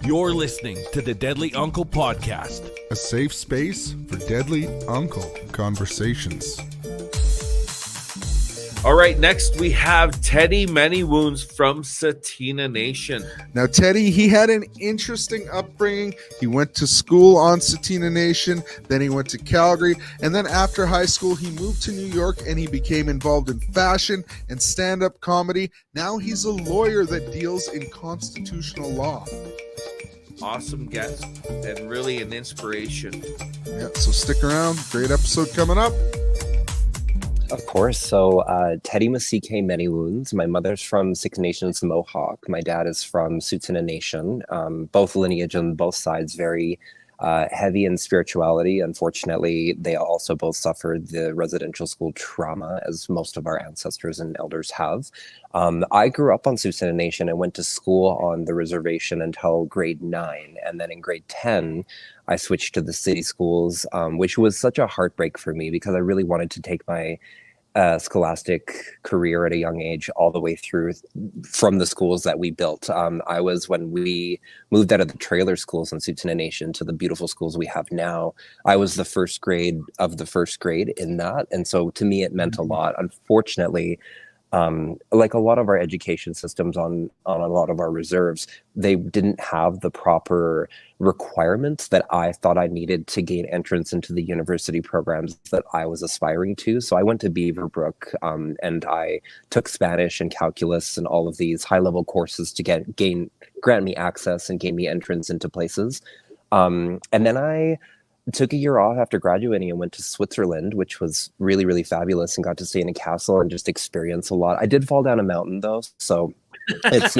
You're listening to the Deadly Uncle Podcast, a safe space for deadly uncle conversations. All right, next we have Teddy Manywounds from Tsuut'ina Nation. Now, Teddy, he had an interesting upbringing. He went to school on Tsuut'ina Nation, then he went to Calgary, and then after high school, he moved to New York and he became involved in fashion and stand-up comedy. Now he's a lawyer that deals in constitutional law. Awesome guest and really an inspiration. Yeah, so stick around. Great episode coming up. Of course. So Teddy Manywounds. My mother's from Six Nations Mohawk. My dad is from Tsuut'ina Nation. Both lineage on both sides, very heavy in spirituality. Unfortunately, they also both suffered the residential school trauma, as most of our ancestors and elders have. I grew up on Tsuut'ina Nation and went to school on the reservation until grade 9. And then in grade 10, I switched to the city schools, which was such a heartbreak for me because I really wanted to take my scholastic career at a young age all the way through from the schools that we built. When we moved out of the trailer schools in Tsuut'ina Nation to the beautiful schools we have now, I was the first grade of the first grade in that. And so to me, it meant a lot. Unfortunately, like a lot of our education systems on a lot of our reserves, they didn't have the proper requirements that I thought I needed to gain entrance into the university programs that I was aspiring to. So I went to Beaverbrook and I took Spanish and calculus and all of these high-level courses to grant me access and gain me entrance into places. And then I took a year off after graduating and went to Switzerland, which was really, really fabulous, and got to stay in a castle and just experience a lot. I did fall down a mountain though, so it's,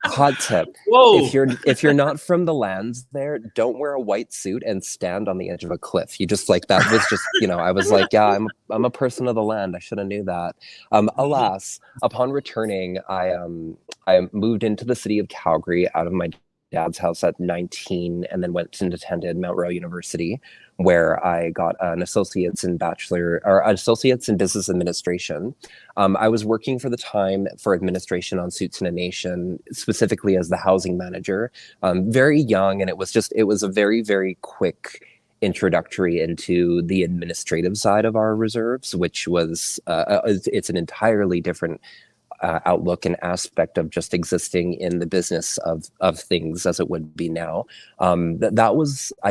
hot tip. Whoa. If you're not from the lands there, don't wear a white suit and stand on the edge of a cliff. You just that was just, I was like, yeah, I'm a person of the land. I should have knew that. Alas, upon returning, I moved into the city of Calgary out of my dad's house at 19, and then went and attended Mount Royal University, where I got an associate's in business administration. I was working for the time for administration on Tsuut'ina Nation, specifically as the housing manager. Very young, and it was a very, very quick introductory into the administrative side of our reserves, which was it's an entirely different outlook and aspect of just existing in the business of things as it would be now. I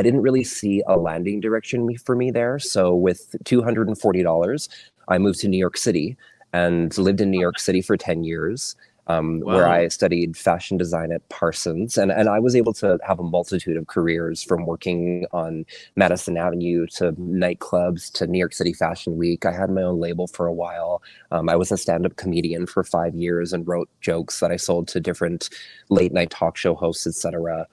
didn't really see a landing direction for me there. So with $240, I moved to New York City and lived in New York City for 10 years. Where I studied fashion design at Parsons. And I was able to have a multitude of careers, from working on Madison Avenue to nightclubs to New York City Fashion Week. I had my own label for a while. I was a stand-up comedian for 5 years and wrote jokes that I sold to different late night talk show hosts, etc.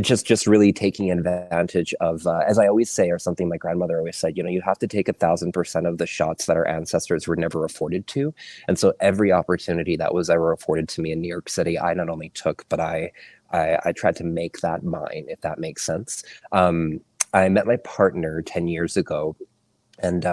Just really taking advantage of, as I always say, or something my grandmother always said, you have to take 1,000% of the shots that our ancestors were never afforded to. And so every opportunity that was ever afforded to me in New York City, I not only took, but I tried to make that mine, if that makes sense. I met my partner 10 years ago, and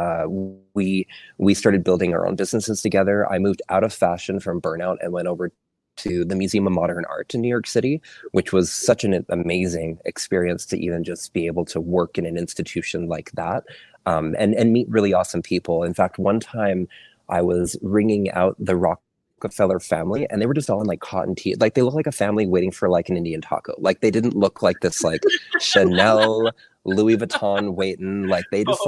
we started building our own businesses together. I moved out of fashion from burnout and went over to the Museum of Modern Art in New York City, which was such an amazing experience to even just be able to work in an institution like that, and meet really awesome people. In fact, one time I was ringing out the Rockefeller family, and they were just all in cotton tee. They look like a family waiting for an Indian taco. They didn't look like this Chanel, Louis Vuitton waiting. They just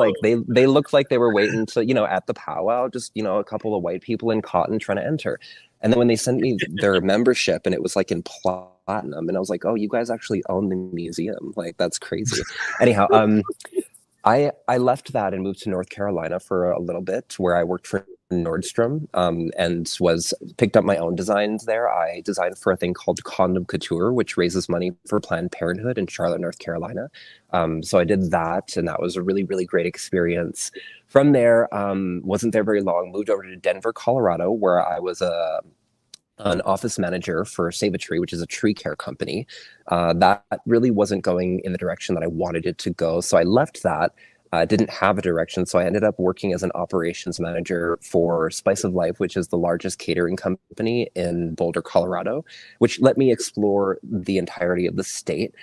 they looked like they were waiting to, at the powwow, just, a couple of white people in cotton trying to enter. And then when they sent me their membership, and it was in platinum, and I was like, oh, you guys actually own the museum. That's crazy. Anyhow, I left that and moved to North Carolina for a little bit, where I worked for Nordstrom, and picked up my own designs there. I designed for a thing called Condom Couture, which raises money for Planned Parenthood in Charlotte, North Carolina. So I did that, and that was a really, really great experience. From there, wasn't there very long, moved over to Denver, Colorado, where I was an office manager for Save a Tree, which is a tree care company. That really wasn't going in the direction that I wanted it to go. So I left that. didn't have a direction. So I ended up working as an operations manager for Spice of Life, which is the largest catering company in Boulder, Colorado, which let me explore the entirety of the state.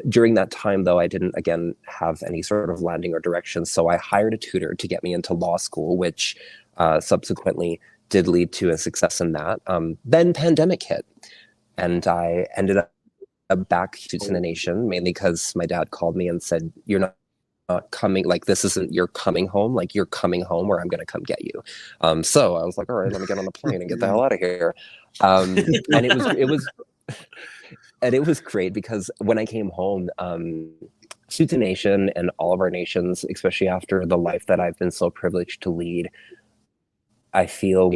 During that time, though, I didn't, again, have any sort of landing or direction. So I hired a tutor to get me into law school, which subsequently did lead to a success in that. Then pandemic hit, and I ended up back to Tsuut'ina Nation, mainly because my dad called me and said, "You're not coming, like, this isn't you're coming home, like, you're coming home or I'm going to come get you." So I was like, all right, let me get on the plane and get the hell out of here. And it was great, because when I came home, Tsuut'ina Nation and all of our nations, especially after the life that I've been so privileged to lead, I feel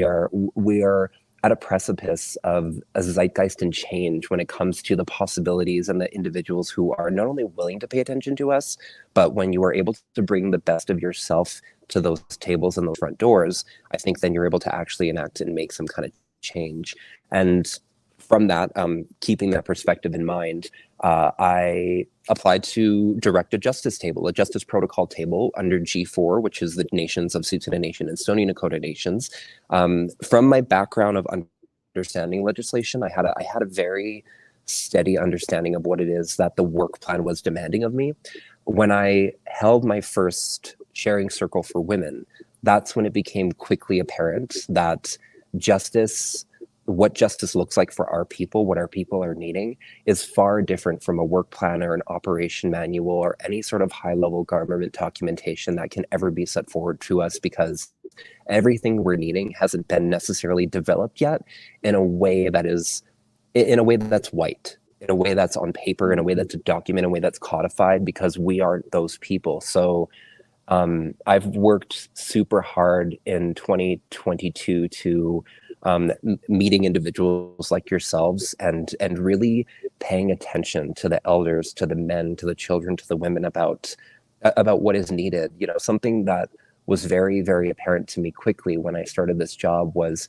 we are at a precipice of a zeitgeist and change when it comes to the possibilities and the individuals who are not only willing to pay attention to us, but when you are able to bring the best of yourself to those tables and those front doors, I think then you're able to actually enact and make some kind of change. And from that, keeping that perspective in mind, I applied to direct a justice table, a justice protocol table under G4, which is the nations of Tsuut'ina Nation and Stoney Nakoda nations. From my background of understanding legislation, I had a very steady understanding of what it is that the work plan was demanding of me. When I held my first sharing circle for women, that's when it became quickly apparent that what justice looks like for our people, what our people are needing, is far different from a work plan or an operation manual or any sort of high-level government documentation that can ever be set forward to us, because everything we're needing hasn't been necessarily developed yet in a way that's white, in a way that's on paper, in a way that's a document, in a way that's codified, because we aren't those people. So I've worked super hard in 2022 to meeting individuals like yourselves and really paying attention to the elders, to the men, to the children, to the women about what is needed. You know, something that was very, very apparent to me quickly when I started this job was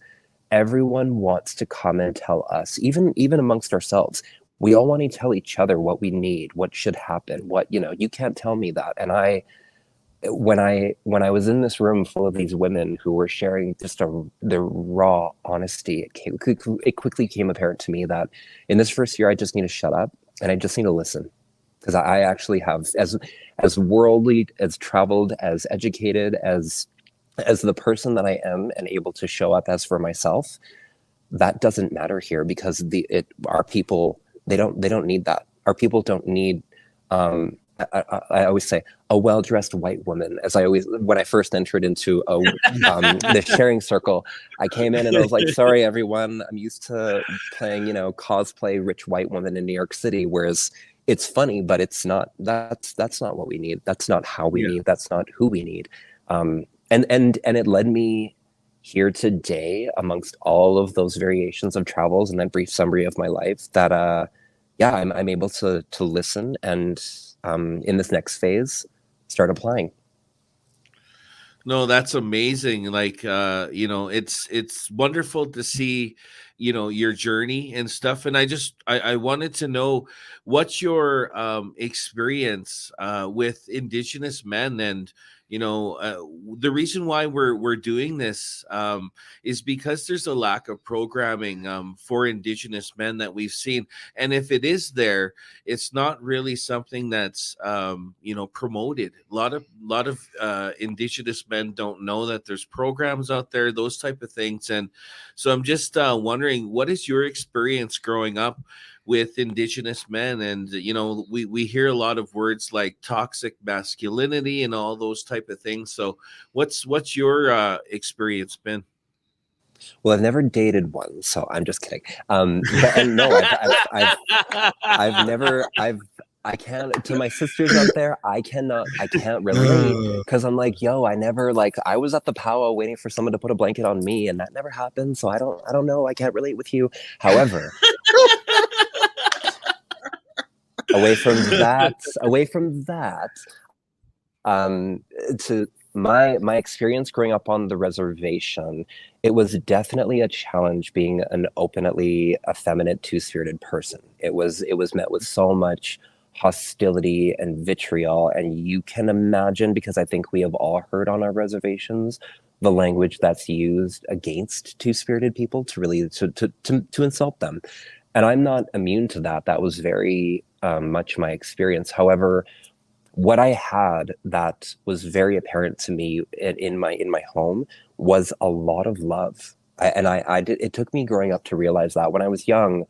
everyone wants to come and tell us, even amongst ourselves, we all want to tell each other what we need, what should happen, you can't tell me that. And when I was in this room full of these women who were sharing just their raw honesty, it quickly became apparent to me that in this first year, I just need to shut up and I just need to listen, because I actually have, as worldly, as traveled, as educated, as the person that I am and able to show up as for myself, that doesn't matter here, because our people, they don't need that. Our people don't need. I always say a well-dressed white woman. When I first entered into the sharing circle, I came in and I was like, sorry, everyone, I'm used to playing, cosplay rich white woman in New York City. Whereas it's funny, but it's not, that's not what we need. That's not how we need. That's not who we need. And it led me here today, amongst all of those variations of travels and that brief summary of my life, that, I'm able to listen and, in this next phase, start applying. No, that's amazing. Like, it's wonderful to see, your journey and stuff. And I wanted to know what's your experience with Indigenous men. And the reason why we're doing this is because there's a lack of programming for Indigenous men that we've seen, and if it is there, it's not really something that's promoted. A lot of Indigenous men don't know that there's programs out there, those type of things. And so I'm just wondering, what is your experience growing up with Indigenous men? And we hear a lot of words like toxic masculinity and all those type of things. So what's your experience been? Well, I've never dated one, so I'm just kidding. But no, I can't, to my sisters out there, I can't relate, because I'm like, I was at the powwow waiting for someone to put a blanket on me, and that never happened. So I don't know. I can't relate with you. However, away from that, to my experience growing up on the reservation, it was definitely a challenge being an openly effeminate, two-spirited person. It was met with so much hostility and vitriol. And you can imagine, because I think we have all heard on our reservations, the language that's used against two-spirited people to really to insult them. And I'm not immune to that. That was very much my experience. However, what I had that was very apparent to me in my home was a lot of love. It took me growing up to realize that. When I was young,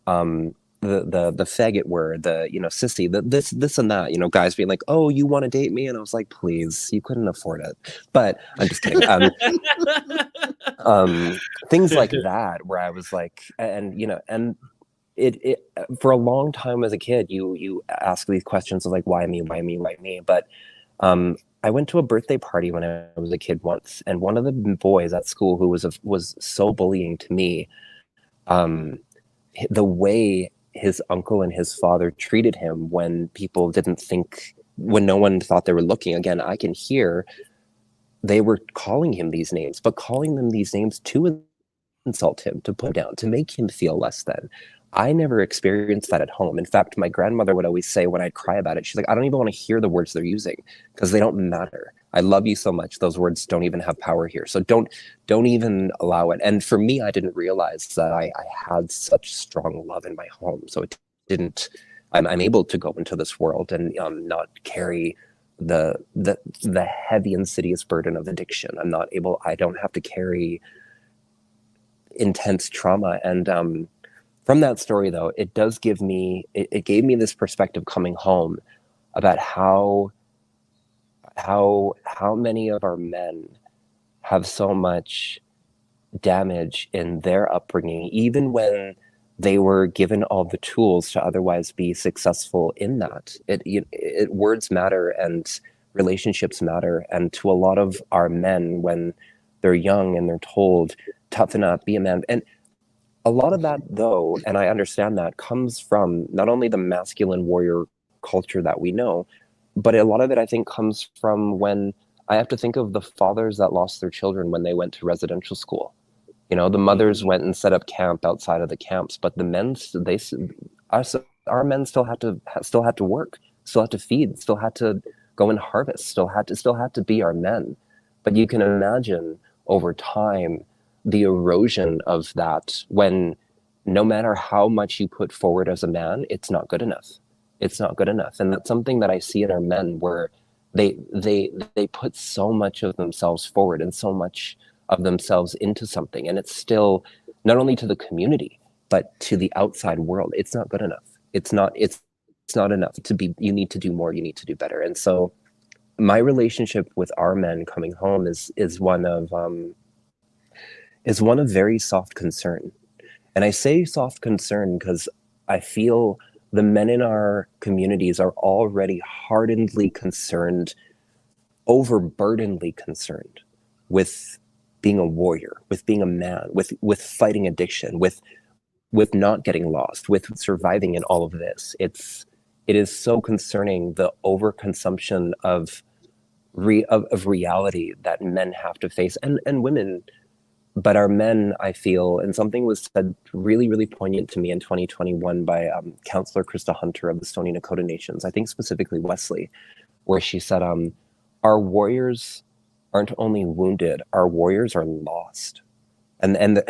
the faggot word, the, you know, sissy, this and that, you know, guys being like, oh, you want to date me? And I was like, please, you couldn't afford it. But I'm just kidding. Things like that, where I was like, and, you know, and it for a long time as a kid, you ask these questions of like, why me, why me, why me? But I went to a birthday party when I was a kid once, and one of the boys at school who was so bullying to me, the way his uncle and his father treated him when people didn't think, when no one thought they were looking. Again, I can hear they were calling him these names, but calling them these names to insult him, to put him down, to make him feel less than. I never experienced that at home. In fact, my grandmother would always say when I'd cry about it, she's like, I don't even want to hear the words they're using because they don't matter. I love you so much. Those words don't even have power here. So don't even allow it. And for me, I didn't realize that I had such strong love in my home. So it didn't, I'm able to go into this world and not carry the heavy, insidious burden of addiction. I don't have to carry intense trauma. And from that story, though, it does give me, it gave me this perspective coming home about how many of our men have so much damage in their upbringing, even when they were given all the tools to otherwise be successful in that. Words matter and relationships matter. And to a lot of our men, when they're young and they're told, toughen up, be a man. And a lot of that, though, and I understand that, comes from not only the masculine warrior culture that we know, but a lot of it, I think, comes from when I have to think of the fathers that lost their children when they went to residential school. You know, the mothers went and set up camp outside of the camps, but the men, our men still had to work, still had to feed, still had to go and harvest, still had to be our men. But you can imagine over time the erosion of that, when no matter how much you put forward as a man, it's not good enough. It's not good enough. And that's something that I see in our men, where they put so much of themselves forward and so much of themselves into something. And it's still not only to the community, but to the outside world. It's not good enough. It's not enough to be, you need to do more, you need to do better. And so my relationship with our men coming home is one of very soft concern. And I say soft concern because I feel the men in our communities are already hardenedly concerned, overburdenedly concerned with being a warrior, with being a man, with fighting addiction, with not getting lost, with surviving in all of this. It is so concerning, the overconsumption of reality that men have to face, and women. But our men, I feel, and something was said really, really poignant to me in 2021 by Councillor Krista Hunter of the Tsuut'ina Nations, I think specifically Wesley, where she said, our warriors aren't only wounded, our warriors are lost. And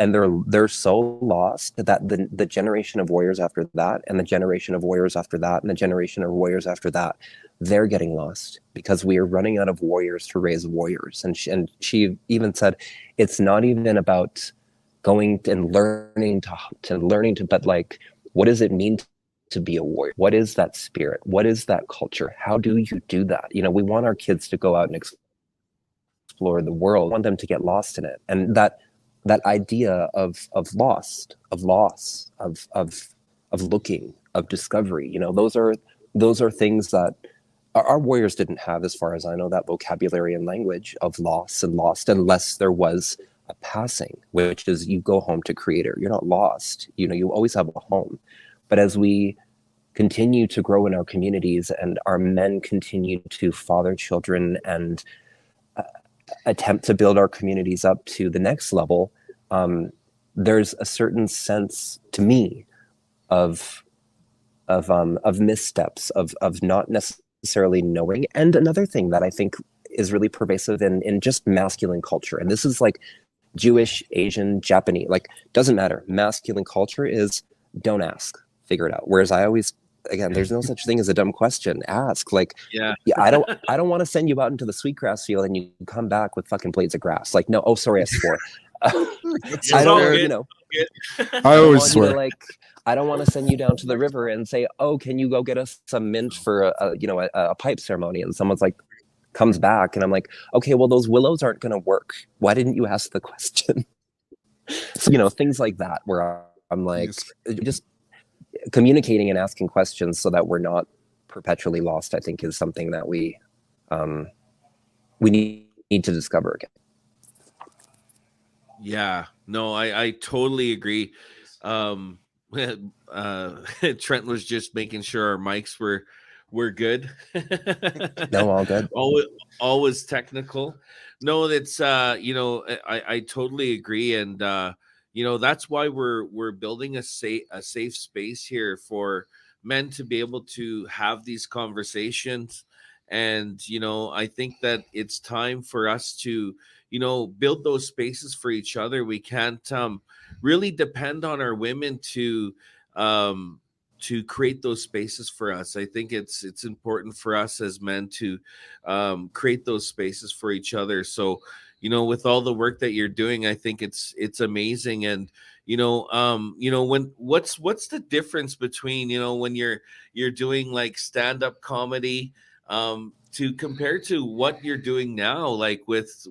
they're so lost that the generation of warriors after that, and the generation of warriors after that, and the generation of warriors after that, they're getting lost because we are running out of warriors to raise warriors. And she even said, it's not even about going and learning to, but like, what does it mean to be a warrior? What is that spirit? What is that culture? How do you do that? You know, we want our kids to go out and explore the world. We want them to get lost in it. And that idea of loss, of looking, of discovery, you know, those are things that our warriors didn't have, as far as I know, that vocabulary and language of loss and lost, unless there was a passing, which is you go home to Creator. You're not lost. You know, you always have a home. But as we continue to grow in our communities and our men continue to father children and attempt to build our communities up to the next level, there's a certain sense to me of of missteps, of not necessarily knowing. And another thing that I think is really pervasive in just masculine culture, and this is like Jewish, Asian, Japanese, like doesn't matter. Masculine culture is don't ask, figure it out. Whereas I always, again, there's no such thing as a dumb question. Ask. Like, yeah, I don't want to send you out into the sweetgrass field and you come back with fucking blades of grass. Like, no, oh sorry, I swore. I don't, you know. I always swear. I don't want to send you down to the river and say, oh, can you go get us some mint for a pipe ceremony? And someone's like, comes back and I'm like, okay, well, those willows aren't going to work. Why didn't you ask the question? So, you know, things like that where I'm like, just communicating and asking questions so that we're not perpetually lost, I think is something that we need to discover again. Yeah, no, I totally agree. Trent was just making sure our mics were good. No, all good. Always technical. No, that's I totally agree, and that's why we're building a safe space here for men to be able to have these conversations. And I think that it's time for us to build those spaces for each other. We can't really depend on our women to create those spaces for us. I think it's important for us as men to create those spaces for each other. So, with all the work that you're doing, I think it's amazing. And when what's the difference between when you're doing like stand-up comedy to compare to what you're doing now, like with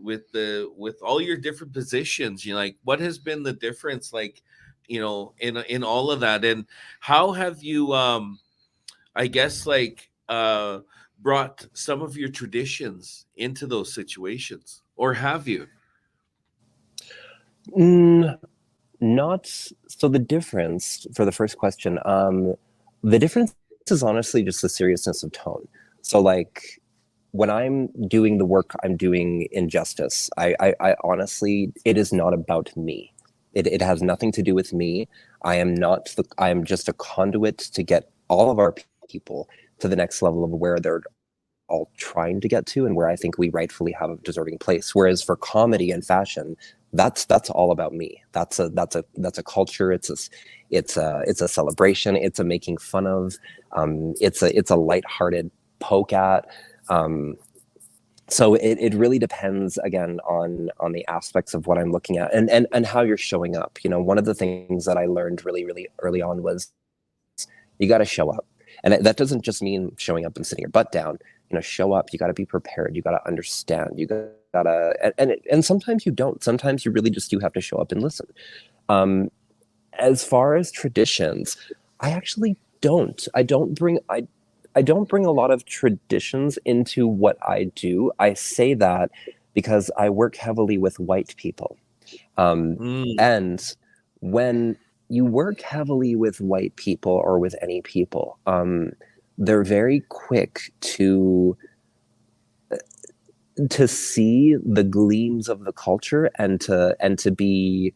all your different positions, like what has been the difference, like in all of that, and how have you I guess like brought some of your traditions into those situations, or have you? Not so. The difference, for the first question, the difference is honestly just the seriousness of tone. So like when I'm doing the work I'm doing in justice, I honestly, it is not about me. It has nothing to do with me. I am just a conduit to get all of our people to the next level of where they're all trying to get to, and where I think we rightfully have a deserving place. Whereas for comedy and fashion, that's all about me. That's a culture. It's a celebration. It's a making fun of. It's a lighthearted poke at. So it really depends again on the aspects of what I'm looking at and how you're showing up. One of the things that I learned really, really early on was you got to show up. And that doesn't just mean showing up and sitting your butt down. Show up, you got to be prepared. You got to understand. You got to, and sometimes you don't. Sometimes you really just do have to show up and listen. As far as traditions, I actually don't. I don't bring a lot of traditions into what I do. I say that because I work heavily with white people. And when you work heavily with white people or with any people, they're very quick to see the gleams of the culture and to be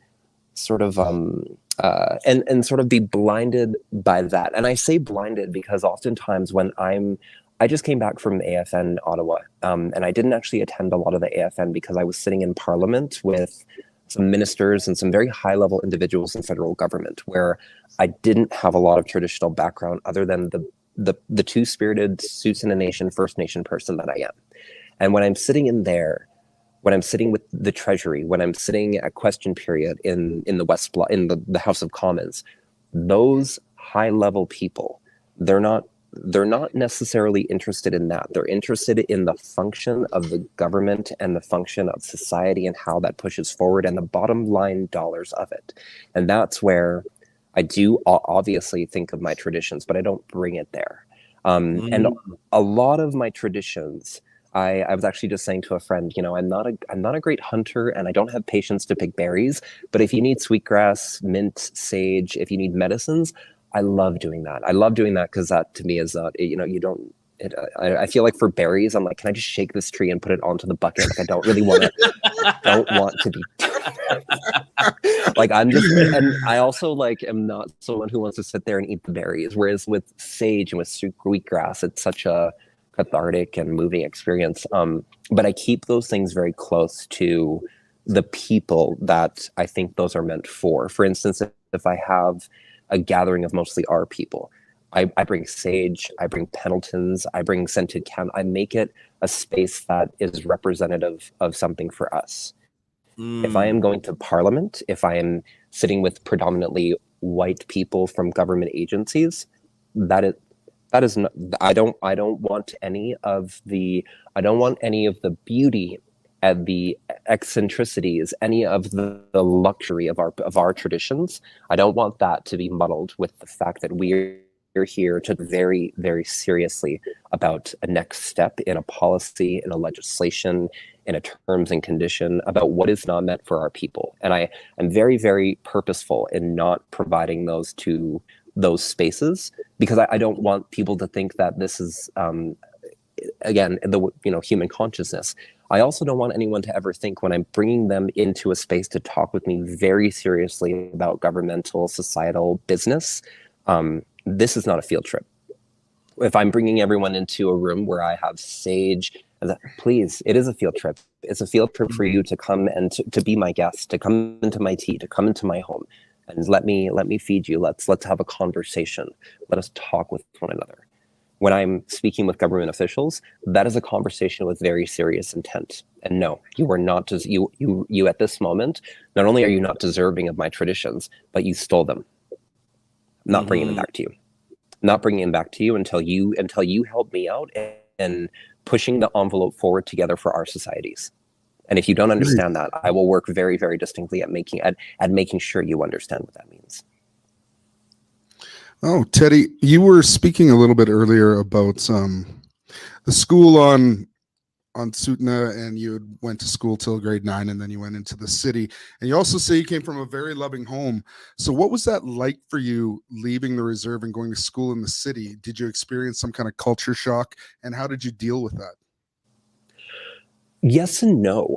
sort of and sort of be blinded by that. And I say blinded because oftentimes when I just came back from AFN Ottawa, and I didn't actually attend a lot of the AFN because I was sitting in Parliament with some ministers and some very high-level individuals in federal government, where I didn't have a lot of traditional background other than the two-spirited Tsuut'ina Nation, First Nation person that I am. And when I'm sitting in there, when I'm sitting with the Treasury, when I'm sitting at question period in the West Block, in the House of Commons, those high-level people, they're not necessarily interested in that. They're interested in the function of the government and the function of society and how that pushes forward and the bottom line dollars of it. And that's where I do obviously think of my traditions, but I don't bring it there. And a lot of my traditions, I was actually just saying to a friend, I'm not a great hunter and I don't have patience to pick berries, but if you need sweetgrass, mint, sage, if you need medicines, I love doing that. I love doing that because that to me is not, you don't, I feel like for berries, I'm like, can I just shake this tree and put it onto the bucket? Like I don't really want to, don't want to be. Like I'm just, and I also like am not someone who wants to sit there and eat the berries. Whereas with sage and with wheatgrass, it's such a cathartic and moving experience. But I keep those things very close to the people that I think those are meant for. For instance, if I have a gathering of mostly our people, I bring sage, I bring Pendletons, I bring scented candle. I make it a space that is representative of something for us. If I am going to Parliament, if I am sitting with predominantly white people from government agencies, that is not, I don't want any of the beauty and the eccentricities, any of the luxury of our traditions. I don't want that to be muddled with the fact that we're here to very, very seriously about a next step in a policy, in a legislation, in a terms and condition about what is not meant for our people. And I am very, very purposeful in not providing those to those spaces, because I don't want people to think that this is, again, the human consciousness. I also don't want anyone to ever think when I'm bringing them into a space to talk with me very seriously about governmental, societal business, this is not a field trip. If I'm bringing everyone into a room where I have sage, please, it is a field trip. It's a field trip for you to come and to be my guest, to come into my tea, to come into my home, and let me feed you. Let's have a conversation. Let us talk with one another. When I'm speaking with government officials, that is a conversation with very serious intent. And no, you are not you at this moment. Not only are you not deserving of my traditions, but you stole them. I'm not bringing them back to you. Not bringing them back to you until you help me out and pushing the envelope forward together for our societies. And if you don't understand that, I will work very, very distinctly at making sure you understand what that means. Oh, Teddy, you were speaking a little bit earlier about the school on Tsuut'ina, and you went to school till grade 9, and then you went into the city. And you also say you came from a very loving home. So what was that like for you, leaving the reserve and going to school in the city? Did you experience some kind of culture shock, and how did you deal with that? Yes and no.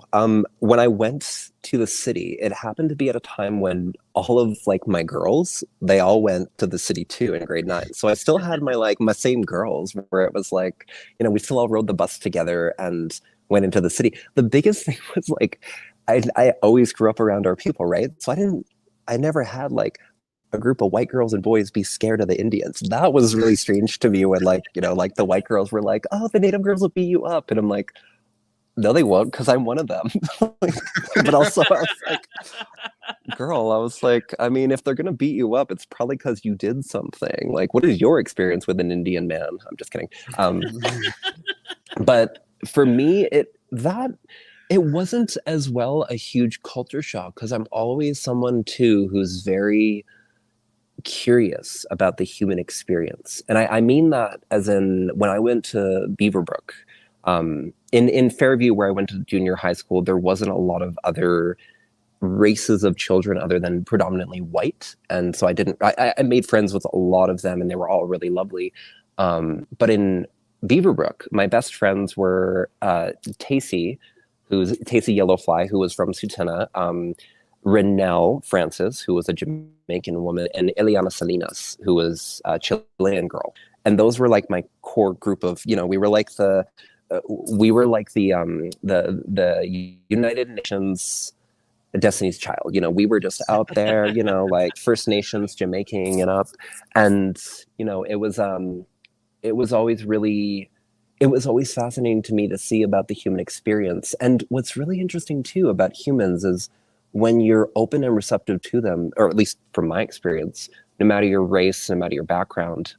When I went to the city, it happened to be at a time when all of like my girls, they all went to the city too in grade 9. So I still had my same girls, where it was like, we still all rode the bus together and went into the city. The biggest thing was like, I always grew up around our people, right? So I never had like a group of white girls and boys be scared of the Indians. That was really strange to me when like the white girls were like, oh, the Native girls will beat you up. And I'm like, no, they won't, because I'm one of them. But also, I was like, girl, I was like, I mean, if they're going to beat you up, it's probably because you did something. Like, what is your experience with an Indian man? I'm just kidding. But for me, it wasn't as well a huge culture shock, because I'm always someone, too, who's very curious about the human experience. And I mean that as in when I went to Beaverbrook, in Fairview, where I went to junior high school, there wasn't a lot of other races of children other than predominantly white. And so I made friends with a lot of them, and they were all really lovely. But in Beaverbrook, my best friends were Tacey Yellowfly, who was from Tsuut'ina, Renelle Francis, who was a Jamaican woman, and Eliana Salinas, who was a Chilean girl. And those were like my core group of, we were like the United Nations Destiny's Child. We were just out there, like First Nations Jamaican it up. And, it was always fascinating to me to see about the human experience. And what's really interesting too about humans is when you're open and receptive to them, or at least from my experience, no matter your race, no matter your background,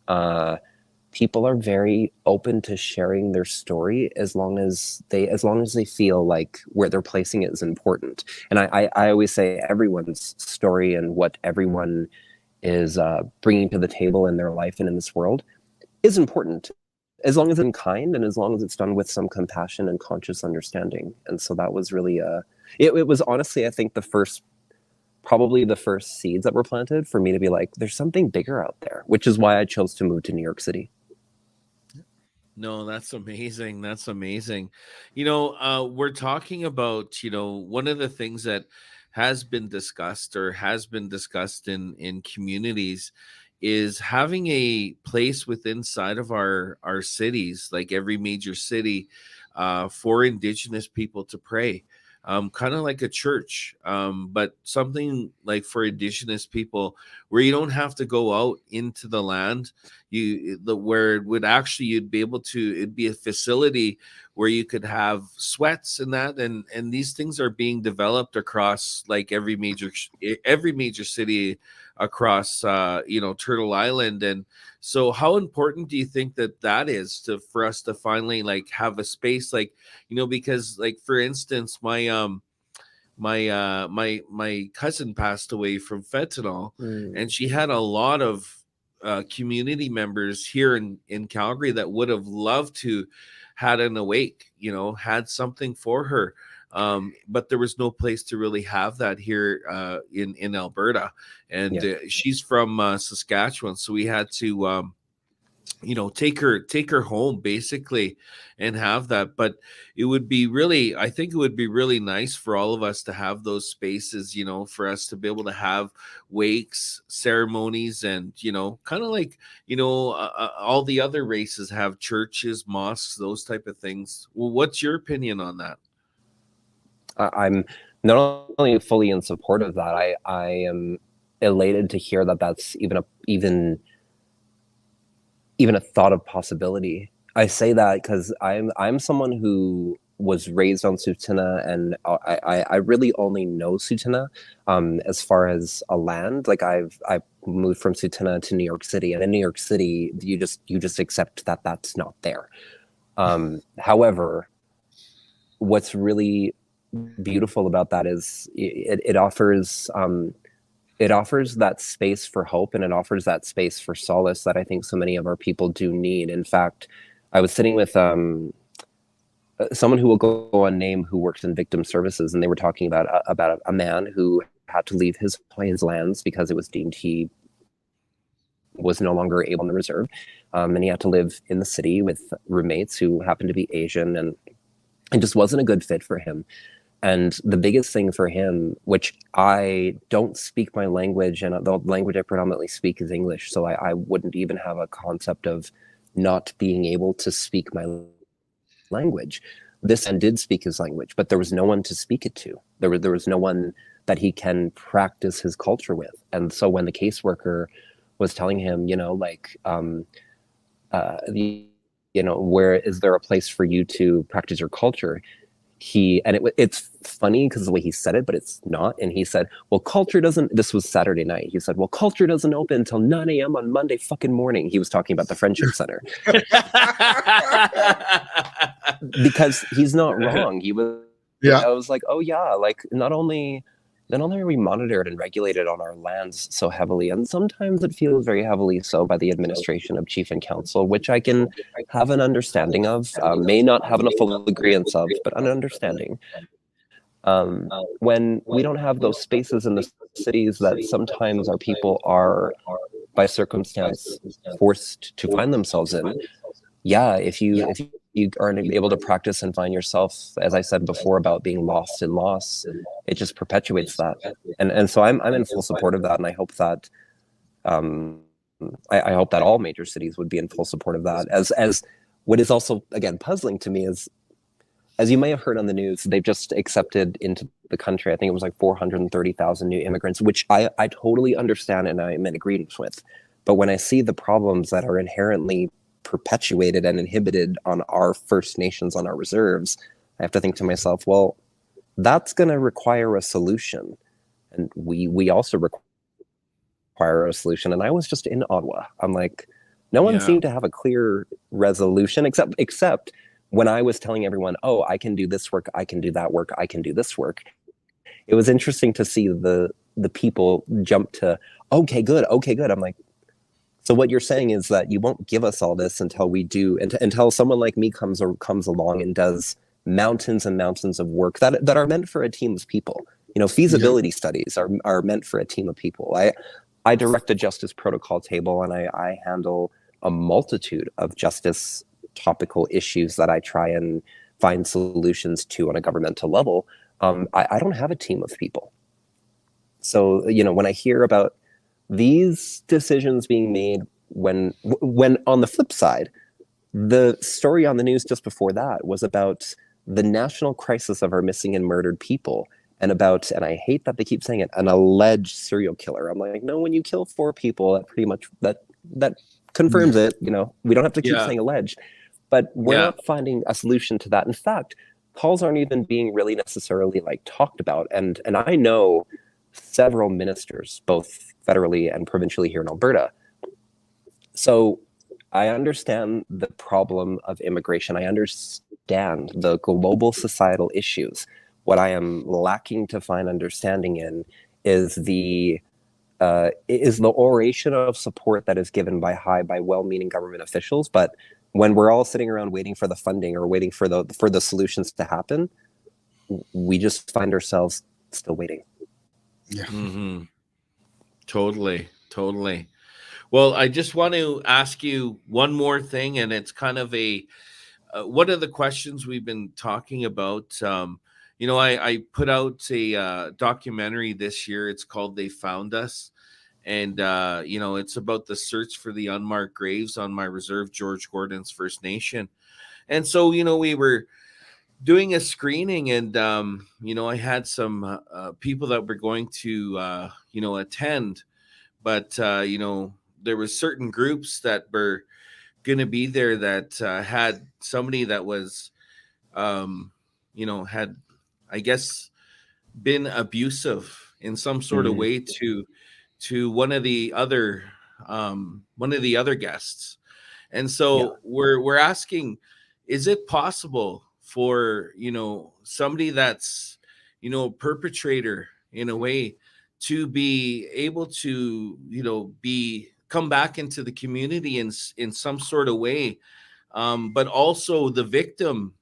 people are very open to sharing their story as long as they feel like where they're placing it is important. And I always say everyone's story and what everyone is bringing to the table in their life and in this world is important, as long as it's kind and as long as it's done with some compassion and conscious understanding. And so that was really it was honestly, I think, probably the first seeds that were planted for me to be like, there's something bigger out there, which is why I chose to move to New York City. No, that's amazing. That's amazing. We're talking about, one of the things that has been discussed or has been discussed in communities is having a place within inside of our cities, like every major city, for Indigenous people to pray, kind of like a church, but something like for Indigenous people where you don't have to go out into the land. Where it would actually, you'd be able to, it'd be a facility where you could have sweats and that, and these things are being developed across like every major city across Turtle Island. And so how important do you think that is to for us to finally like have a space, like, because like for instance, my cousin passed away from fentanyl, and she had a lot of community members here in Calgary that would have loved to had an awake, had something for her. But there was no place to really have that here in Alberta. And she's from Saskatchewan, so we had to take her home basically and have that. But I think it would be really nice for all of us to have those spaces, for us to be able to have wakes, ceremonies, and kind of like all the other races have churches, mosques, those type of things. Well, what's your opinion on that? I'm not only fully in support of that, I am elated to hear that that's even a thought of possibility. I say that because I'm someone who was raised on Tsuut'ina, and I really only know Tsuut'ina as far as a land. Like I moved from Tsuut'ina to New York City, and in New York City, you just accept that that's not there. However, what's really beautiful about that is it offers that space for hope, and it offers that space for solace that I think so many of our people do need. In fact, I was sitting with someone who will go unnamed who works in victim services, and they were talking about a man who had to leave his lands because it was deemed he was no longer able in the reserve, and he had to live in the city with roommates who happened to be Asian, and it just wasn't a good fit for him. And the biggest thing for him, which I don't speak my language, and the language I predominantly speak is English, so I wouldn't even have a concept of not being able to speak my language. This man did speak his language, but there was no one to speak it to. There was no one that he can practice his culture with. And so when the caseworker was telling him, where is there a place for you to practice your culture? It's funny because the way he said it, but it's not. And he said, well, this was Saturday night. He said, well, culture doesn't open until 9 a.m. on Monday fucking morning. He was talking about the Friendship Center. Because he's not wrong. I was like, oh yeah, like not only are we monitored and regulated on our lands so heavily, and sometimes it feels very heavily so by the administration of chief and council, which I can have an understanding of, may not have a full agreement of, but an understanding. When we don't have those spaces in the cities that sometimes our people are, by circumstance, forced to find themselves in, if you aren't able to practice and find yourself, as I said before about being lost in loss, it just perpetuates that. And so I'm in full support of that, and I hope that I hope that all major cities would be in full support of that. As what is also again puzzling to me is, as you may have heard on the news, they've just accepted into the country, I think it was like 430,000 new immigrants, which I totally understand and I'm in agreement with. But when I see the problems that are inherently perpetuated and inhibited on our First Nations, on our reserves, I have to think to myself, well, that's going to require a solution. And we also require a solution. And I was just in Ottawa. I'm like, no one seemed to have a clear resolution, except when I was telling everyone, oh, I can do this work, I can do that work, I can do this work. It was interesting to see the people jump to, okay, good. I'm like, so what you're saying is that you won't give us all this until we do, until someone like me comes along and does mountains and mountains of work that are meant for a team of people. Feasibility studies are meant for a team of people. I direct a justice protocol table, and I handle a multitude of justice topical issues that I try and find solutions to on a governmental level. I don't have a team of people. So, when I hear about these decisions being made, when on the flip side, the story on the news just before that was about the national crisis of our missing and murdered people, and I hate that they keep saying it, an alleged serial killer. I'm like, no, when you kill 4 people, that pretty much that confirms it. We don't have to keep saying alleged, but we're not finding a solution to that. In fact, calls aren't even being really necessarily like talked about. And I know several ministers, both federally and provincially here in Alberta. So I understand the problem of immigration. I understand the global societal issues. What I am lacking to find understanding in is the oration of support that is given by well-meaning government officials. But when we're all sitting around waiting for the funding or waiting for the solutions to happen, we just find ourselves still waiting. Yeah. Mm-hmm. Totally. Well, I just want to ask you one more thing, and it's kind of one of the questions we've been talking about. I put out a documentary this year. It's called They Found Us. And, it's about the search for the unmarked graves on my reserve, George Gordon's First Nation. And so, we were doing a screening, and, I had some people that were going to, attend. But, there was certain groups that were going to be there that had somebody that was, had, I guess, been abusive in some sort of way to one of the other guests. And so we're asking, is it possible for, somebody that's, a perpetrator in a way to be able to, come back into the community in some sort of way, but also the victim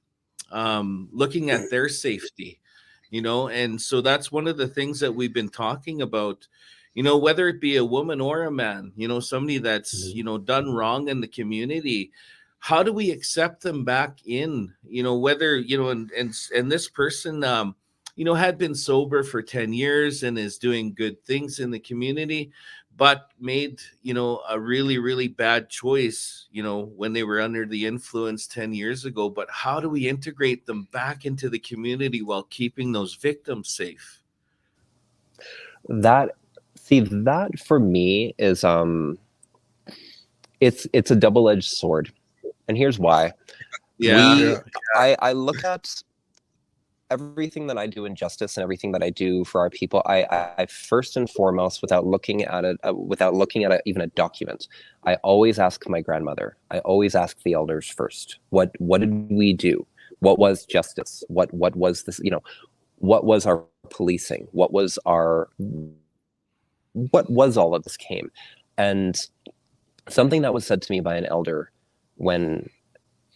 looking at their safety, and so that's one of the things that we've been talking about, whether it be a woman or a man, somebody that's, done wrong in the community. How do we accept them back in, whether, and this person, had been sober for 10 years and is doing good things in the community, but made, a really, really bad choice, when they were under the influence 10 years ago. But how do we integrate them back into the community while keeping those victims safe? That for me is, it's a double-edged sword. And here's why. I look at everything that I do in justice and everything that I do for our people. I first and foremost, without looking at even a document, I always ask my grandmother. I always ask the elders first. What did we do? What was justice? What was this? What was our policing? What was all of this came? And something that was said to me by an elder when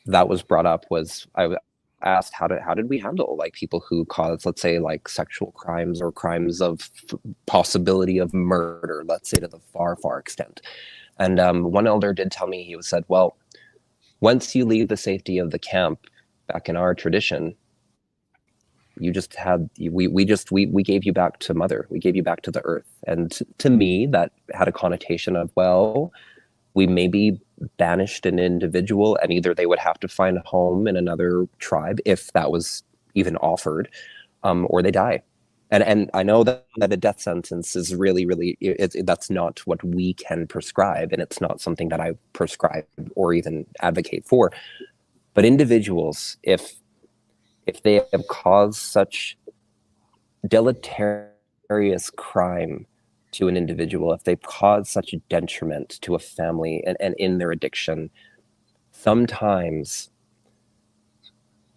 that was brought up was, I asked, how did we handle like people who cause, let's say, like sexual crimes or crimes of possibility of murder, let's say, to the far extent. And one elder did tell me, he said, well, once you leave the safety of the camp, back in our tradition, you just had, we gave you back to mother, we gave you back to the earth. And to me, that had a connotation of, well, we maybe banished an individual, and either they would have to find a home in another tribe, if that was even offered, or they die. And I know that a death sentence is really, that's not what we can prescribe, and it's not something that I prescribe or even advocate for. But individuals, if they have caused such deleterious crime to an individual, if they cause such detriment to a family and in their addiction, sometimes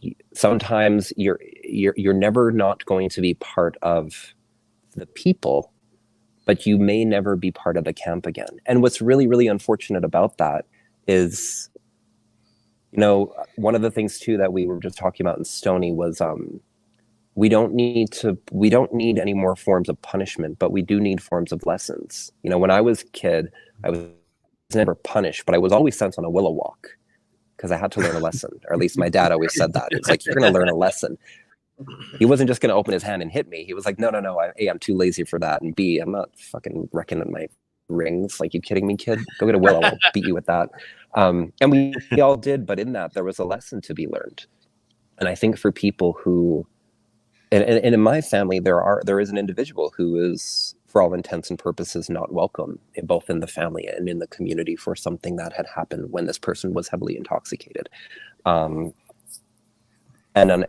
you're never not going to be part of the people, but you may never be part of the camp again. And what's really, really unfortunate about that is, one of the things too that we were just talking about in Stony was, we don't need any more forms of punishment, but we do need forms of lessons. When I was a kid, I was never punished, but I was always sent on a willow walk because I had to learn a lesson, or at least my dad always said that. It's like, you're going to learn a lesson. He wasn't just going to open his hand and hit me. He was like, no, A, I'm too lazy for that. And B, I'm not fucking reckoning my rings. Like, you kidding me, kid? Go get a willow. I'll beat you with that. And we all did. But in that, there was a lesson to be learned. And I think for people who, and in my family, there is an individual who is, for all intents and purposes, not welcome, both in the family and in the community, for something that had happened when this person was heavily intoxicated. And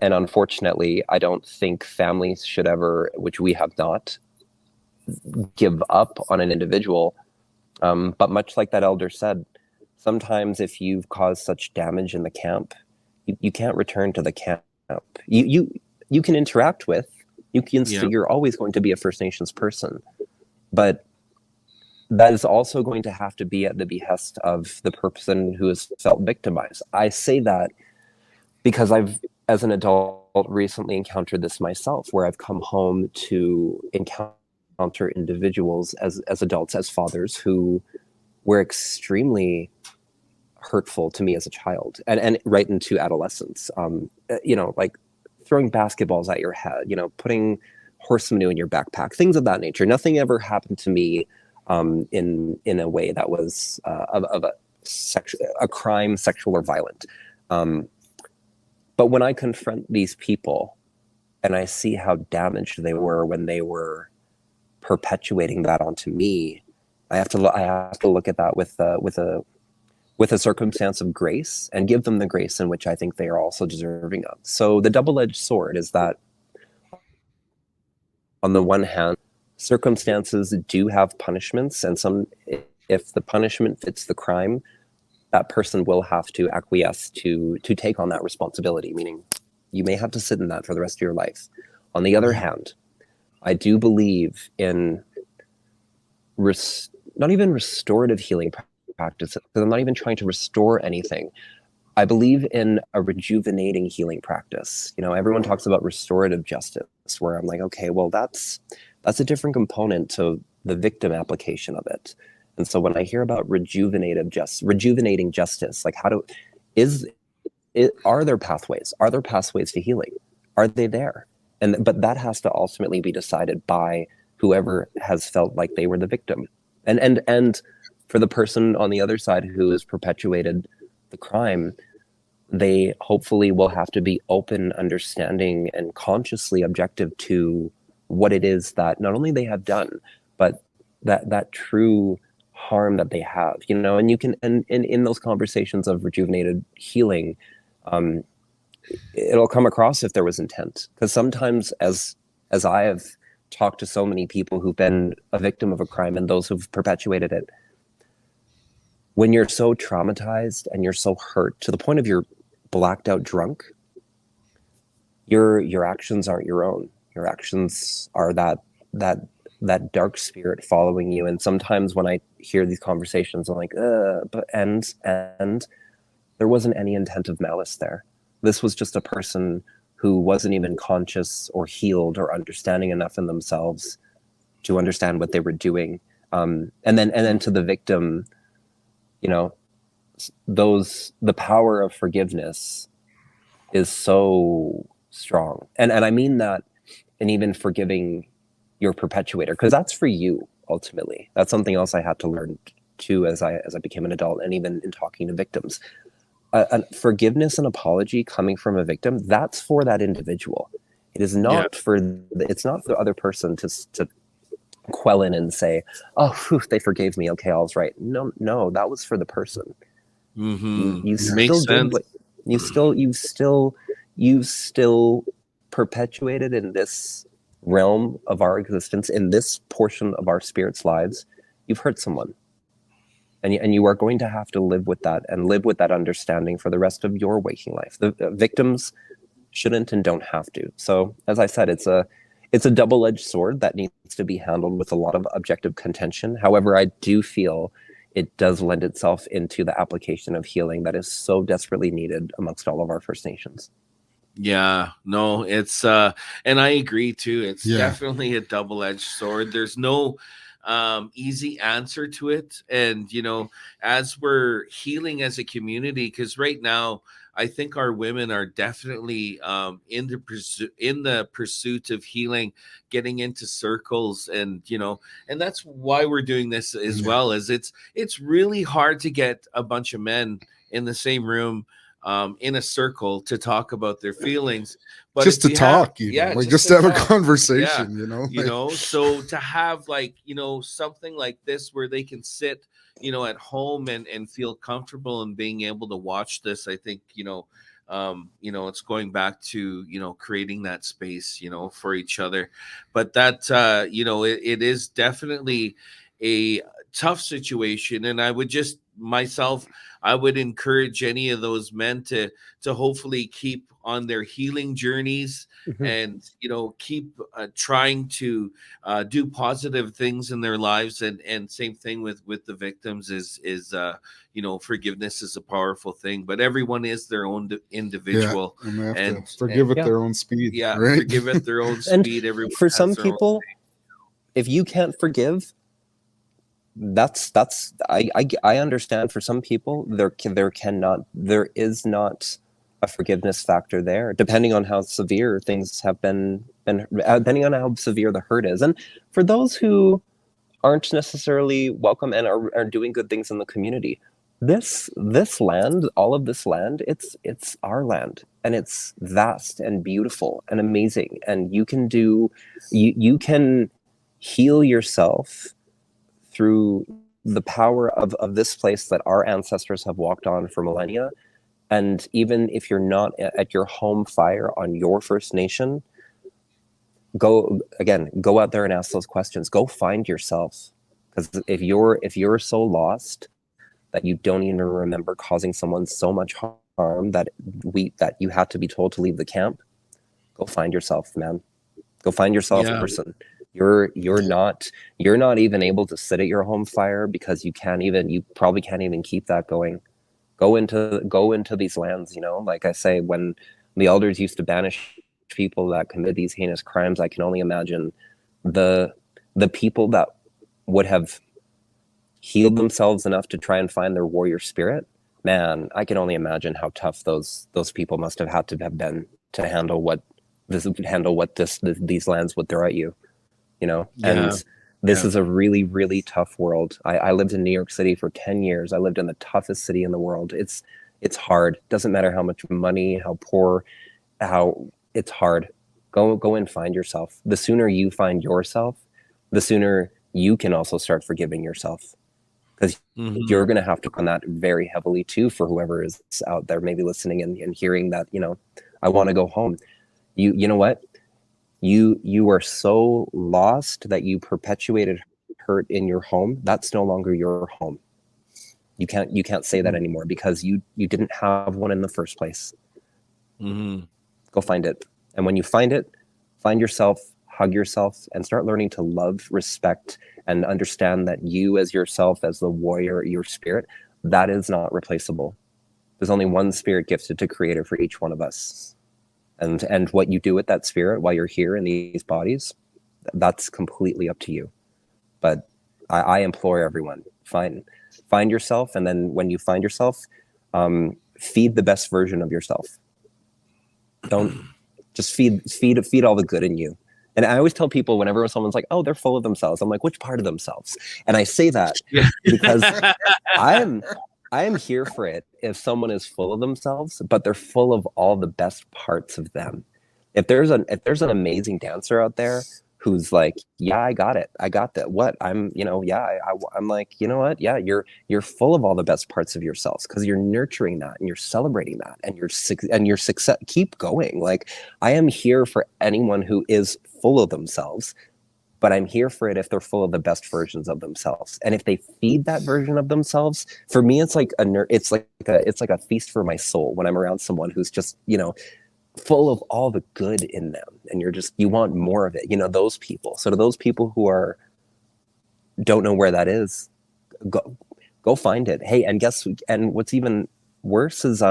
unfortunately, I don't think families should ever, which we have not, give up on an individual. But much like that elder said, sometimes if you've caused such damage in the camp, you can't return to the camp. You can interact with, you're always going to be a First Nations person, but that is also going to have to be at the behest of the person who has felt victimized. I say that because I've, as an adult, recently encountered this myself, where I've come home to encounter individuals as adults, as fathers, who were extremely hurtful to me as a child, and right into adolescence. Like throwing basketballs at your head, putting horse manure in your backpack, things of that nature. Nothing ever happened to me in a way that was of a crime, sexual or violent. But when I confront these people and I see how damaged they were when they were perpetuating that onto me, I have to look at that with a circumstance of grace, and give them the grace in which I think they are also deserving of. So the double-edged sword is that, on the one hand, circumstances do have punishments, and if the punishment fits the crime, that person will have to acquiesce to take on that responsibility, meaning you may have to sit in that for the rest of your life. On the other hand, I do believe in not even restorative healing practices, because I'm not even trying to restore anything. I believe in a rejuvenating healing practice. Everyone talks about restorative justice, where I'm like, okay, well, that's a different component to the victim application of it. And so when I hear about rejuvenating justice, like are there pathways? Are there pathways to healing? Are they there? But that has to ultimately be decided by whoever has felt like they were the victim. And for the person on the other side who has perpetuated the crime, they hopefully will have to be open, understanding, and consciously objective to what it is that not only they have done, but that true harm that they have, and you can, and in those conversations of rejuvenated healing, it'll come across if there was intent. Because sometimes, as I have talked to so many people who've been a victim of a crime and those who've perpetuated it, when you're so traumatized and you're so hurt to the point of you're blacked out drunk, your actions aren't your own. Your actions are that dark spirit following you. And sometimes when I hear these conversations, I'm like, but there wasn't any intent of malice there. This was just a person who wasn't even conscious or healed or understanding enough in themselves to understand what they were doing. And then to the victim, the power of forgiveness is so strong. And I mean that, and even forgiving your perpetuator, because that's for you ultimately. That's something else I had to learn too as I became an adult, and even in talking to victims. Forgiveness and apology coming from a victim, that's for that individual. It is not it's not for the other person to quell in and say, oh, whew, they forgave me, okay, all's right. No, that was for the person. Mm-hmm. You still Makes did sense. you still perpetuated in this realm of our existence, in this portion of our spirit's lives. You've hurt someone, and you are going to have to live with that, and live with that understanding for the rest of your waking life. The victims shouldn't and don't have to. So as I said, it's a double-edged sword that needs to be handled with a lot of objective contention. However, I do feel it does lend itself into the application of healing that is so desperately needed amongst all of our First Nations. Yeah, no, it's and I agree too. It's definitely a double-edged sword. There's no easy answer to it. And as we're healing as a community, because right now I think our women are definitely in the pursuit of healing, getting into circles, and and that's why we're doing this as well. As it's really hard to get a bunch of men in the same room, in a circle, to talk about their feelings, but just to talk, just to have a talk. conversation, So to have something like this where they can sit at home and feel comfortable and being able to watch this, I think it's going back to creating that space for each other. But that it is definitely a tough situation, and I would encourage any of those men to hopefully keep on their healing journeys, and keep trying to do positive things in their lives, and same thing with the victims is forgiveness is a powerful thing, but everyone is their own individual, and they have to forgive at their own speed. Right? Forgive at their own speed. Everyone for some people, if you can't forgive, I understand. For some people, there is not a forgiveness factor there, depending on how severe things have been depending on how severe the hurt is. And for those who aren't necessarily welcome and are doing good things in the community, this land, all of this land, it's our land, and it's vast and beautiful and amazing, and you can heal yourself through the power of this place that our ancestors have walked on for millennia. And even if you're not at your home fire on your First Nation, go out there and ask those questions. Go find yourself. Because if you're so lost that you don't even remember causing someone so much harm that you have to be told to leave the camp, go find yourself, man. Go find yourself, person. You're not even able to sit at your home fire because you probably can't even keep that going. Go into these lands, like I say, when the elders used to banish people that commit these heinous crimes, I can only imagine the people that would have healed themselves enough to try and find their warrior spirit. Man, I can only imagine how tough those people must have had to have been to handle what these lands would throw at you, and this is a really, really tough world. I lived in New York City for 10 years. I lived in the toughest city in the world. It's hard. Doesn't matter how much money, how poor, it's hard. Go and find yourself. The sooner you find yourself, the sooner you can also start forgiving yourself. Because you're going to have to run that very heavily too, for whoever is out there maybe listening and hearing that, I want to go home. You know what? You are so lost that you perpetuated hurt in your home. That's no longer your home. You can't say that anymore because you didn't have one in the first place. Go find it. And when you find it, find yourself, hug yourself, and start learning to love, respect, and understand that you as yourself, as the warrior, your spirit, that is not replaceable. There's only one spirit gifted to Creator for each one of us. And what you do with that spirit while you're here in these bodies, that's completely up to you. But I implore everyone, find yourself, and then when you find yourself, feed the best version of yourself. Don't just feed all the good in you. And I always tell people whenever someone's like, "Oh, they're full of themselves," I'm like, "Which part of themselves?" And I say that because I am here for it if someone is full of themselves, but they're full of all the best parts of them. If there's an amazing dancer out there who's like, "Yeah, I got it. I got that. What? I'm like, you know what? Yeah, you're full of all the best parts of yourselves because you're nurturing that and you're celebrating that and your success. Keep going. Like, I am here for anyone who is full of themselves, but I'm here for it if they're full of the best versions of themselves. And if they feed that version of themselves, for me, it's like a feast for my soul when I'm around someone who's just, full of all the good in them, and you want more of it, those people. So to those people who don't know where that is, go find it. Hey, and what's even worse is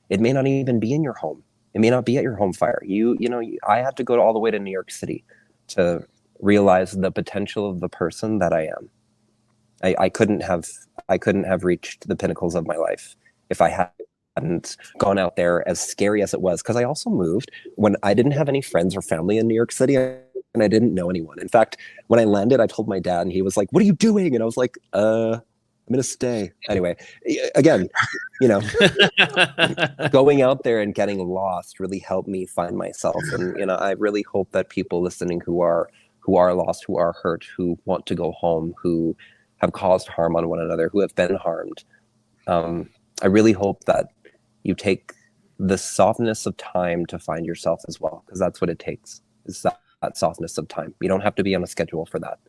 it may not even be in your home. It may not be at your home fire. I had to go all the way to New York City to realize the potential of the person that I am. I couldn't have reached the pinnacles of my life if I hadn't gone out there, as scary as it was. Because I also moved when I didn't have any friends or family in New York City, and I didn't know anyone. In fact, when I landed, I told my dad, and he was like, "What are you doing?" And I was like, I'm gonna stay. Anyway, again, you know, going out there and getting lost really helped me find myself. And, you know, I really hope that people listening who are lost, who are hurt, who want to go home, who have caused harm on one another, who have been harmed, I really hope that you take the softness of time to find yourself as well, because that's what it takes, is that softness of time. You don't have to be on a schedule for that.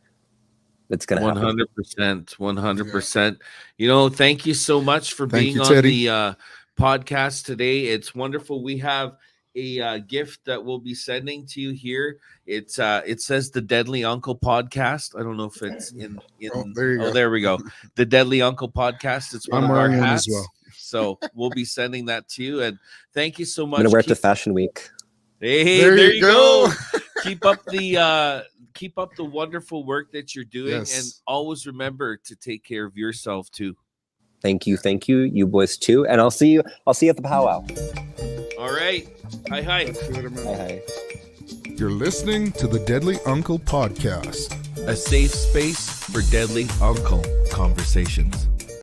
It's going to happen. 100%. You know, thank you so much for being on the podcast today. It's wonderful. We have a gift that we'll be sending to you here. It says the Deadly Uncle Podcast. I don't know if it's in there we go. The Deadly Uncle Podcast. It's one of our hats as well. So we'll be sending that to you. And thank you so much. I'm gonna wear it to Fashion Week. Hey, there you go. Keep up the wonderful work that you're doing, and always remember to take care of yourself too. Thank you, you boys too, and I'll see you at the powwow. All right, hi. You're listening to the Deadly Uncle Podcast, a safe space for deadly uncle conversations.